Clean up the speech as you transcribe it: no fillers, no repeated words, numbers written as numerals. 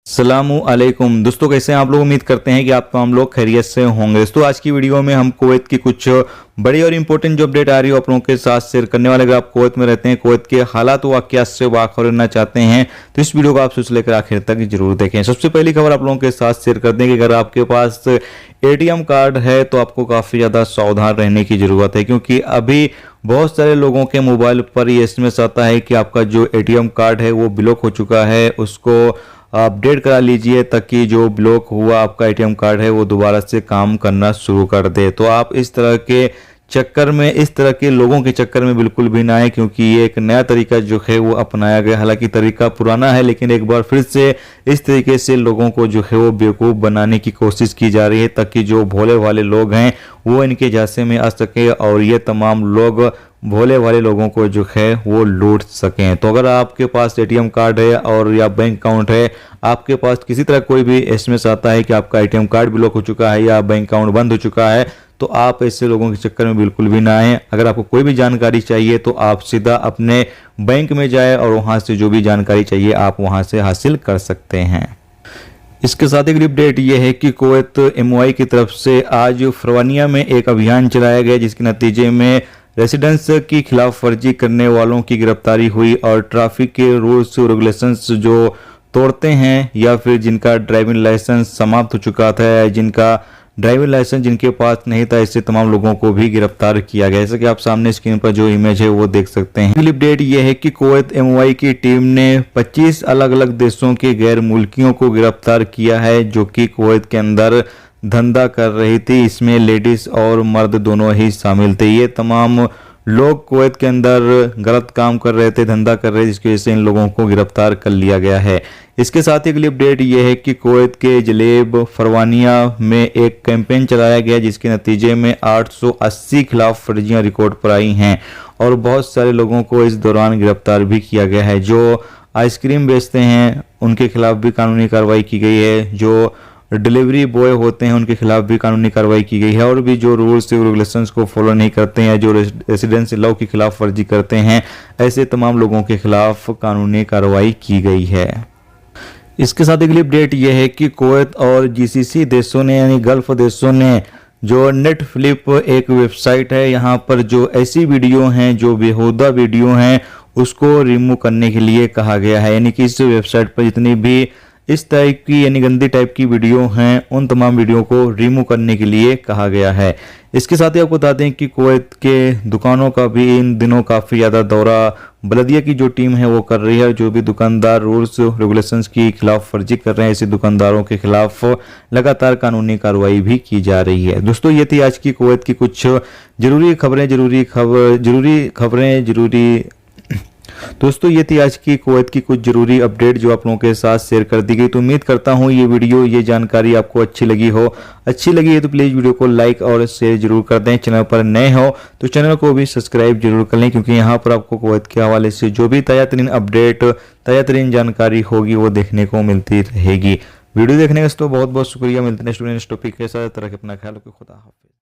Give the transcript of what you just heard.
अस्सलामु अलैकुम दोस्तों, कैसे हैं आप लोग। उम्मीद करते हैं कि आप हम लोग खैरियत से होंगे। दोस्तों आज की वीडियो में हम कुवैत की कुछ बड़ी और इंपॉर्टेंट जो अपडेट आ रही है आप लोगों के साथ शेयर करने वाले। अगर आप कुवैत में रहते हैं, कुवैत के हालात वाक़यात से वाक़फ़ रहना चाहते हैं तो इस वीडियो को आप से लेकर आखिर तक जरूर देखें। सबसे पहली खबर आप लोगों के साथ शेयर कर दें कि अगर आपके पास एटीएम कार्ड है तो आपको काफ़ी ज़्यादा सावधान रहने की ज़रूरत है, क्योंकि अभी बहुत सारे लोगों के मोबाइल पर ये एसएमएस आता है कि आपका जो एटीएम कार्ड है वो ब्लॉक हो चुका है, उसको अपडेट करा लीजिए ताकि जो ब्लॉक हुआ आपका एटीएम कार्ड है वो दोबारा से काम करना शुरू कर दे। तो आप इस तरह के चक्कर में, इस तरह के लोगों के चक्कर में बिल्कुल भी ना आए, क्योंकि ये एक नया तरीका जो है वो अपनाया गया। हालांकि तरीका पुराना है, लेकिन एक बार फिर से इस तरीके से लोगों को जो है वो बेवकूफ़ बनाने की कोशिश की जा रही है ताकि जो भोले वाले लोग हैं वो इनके झांसे में आ सके और ये तमाम लोग भोले वाले लोगों को जो है वो लूट सकें। तो अगर आपके पास एटीएम कार्ड है और या बैंक अकाउंट है, आपके पास किसी तरह कोई भी एसएमएस आता है कि आपका एटीएम कार्ड ब्लॉक हो चुका है या बैंक अकाउंट बंद हो चुका है, तो आप ऐसे लोगों के चक्कर में बिल्कुल भी ना आए। अगर आपको कोई भी जानकारी चाहिए तो आप सीधा अपने बैंक में जाए और वहां से जो भी जानकारी चाहिए आप वहां से हासिल कर सकते हैं। इसके साथ एक अपडेट ये है कि कुवैत एमओआई की तरफ से आज फरवानिया में एक अभियान चलाया गया, जिसके नतीजे में रेसिडेंट्स की खिलाफ वर्जी करने वालों की गिरफ्तारी हुई और ट्रैफिक के रूल्स रेगुलेशंस जो तोड़ते हैं या फिर जिनका ड्राइविंग लाइसेंस समाप्त हो चुका था या जिनका ड्राइविंग लाइसेंस जिनके पास नहीं था, ऐसे तमाम लोगों को भी गिरफ्तार किया गया। जैसे कि आप सामने स्क्रीन पर जो इमेज है वो देख सकते हैं। अगली अपडेट ये है कि कुवैत एमओआई की टीम ने 25 अलग अलग देशों के गैर मुल्कियों को गिरफ्तार किया है जो कि कुवैत के अंदर धंधा कर रही थी। इसमें लेडीज और मर्द दोनों ही शामिल थे। ये तमाम लोग कुवैत के अंदर गलत काम कर रहे थे, धंधा कर रहे थे, जिसकी वजह से इन लोगों को गिरफ्तार कर लिया गया है। इसके साथ ही अगली अपडेट ये है कि कुवैत के जलेब फरवानिया में एक कैंपेन चलाया गया, जिसके नतीजे में 880 खिलाफ वर्जियां रिकॉर्ड पर आई हैं और बहुत सारे लोगों को इस दौरान गिरफ्तार भी किया गया है। जो आइसक्रीम बेचते हैं उनके खिलाफ भी कानूनी कार्रवाई की गई है, जो डिलीवरी बॉय होते हैं उनके खिलाफ भी कानूनी कार्रवाई की गई है, और भी जो रूल्स और रेगुलेशंस को फॉलो नहीं करते हैं या जो रेसिडेंस लॉ की खिलाफ वर्जी करते हैं, ऐसे तमाम लोगों के खिलाफ कानूनी कार्रवाई की गई है। इसके साथ अगली अपडेट यह है कि कुवैत और जीसीसी देशों ने यानी गल्फ देशों ने जो नेटफ्लिप एक वेबसाइट है, यहाँ पर जो ऐसी वीडियो हैं जो बेहुदा वीडियो हैं उसको रिमूव करने के लिए कहा गया है। यानी कि इस वेबसाइट पर जितनी भी इस टाइप की यानी गंदी टाइप की वीडियो हैं उन तमाम वीडियो को रिमूव करने के लिए कहा गया है। इसके साथ ही आपको बता दें कि कुवैत के दुकानों का भी इन दिनों काफ़ी ज़्यादा दौरा बलदिया की जो टीम है वो कर रही है। जो भी दुकानदार रूल्स रेगुलेशंस की खिलाफ वर्जी कर रहे हैं, ऐसे दुकानदारों के खिलाफ लगातार कानूनी कार्रवाई भी की जा रही है। दोस्तों ये थी आज की कुवैत की कुछ जरूरी खबरें। दोस्तों ये थी आज की कुवैत की कुछ जरूरी अपडेट जो आप लोगों के साथ शेयर कर दी गई। तो उम्मीद करता हूँ ये वीडियो, ये जानकारी आपको अच्छी लगी है तो प्लीज़ वीडियो को लाइक और शेयर जरूर कर दें। चैनल पर नए हो तो चैनल को भी सब्सक्राइब जरूर कर लें, क्योंकि यहाँ पर आपको कुवैत के हवाले से जो भी ताज़ा तरीन अपडेट, ताज़ा तरीन जानकारी होगी वो देखने को मिलती रहेगी। वीडियो देखने का तो बहुत बहुत शुक्रिया। मिलते हैं नेक्स्ट टॉपिक के साथ। तरह अपना ख्याल रखिए। खुदा हाफिज़।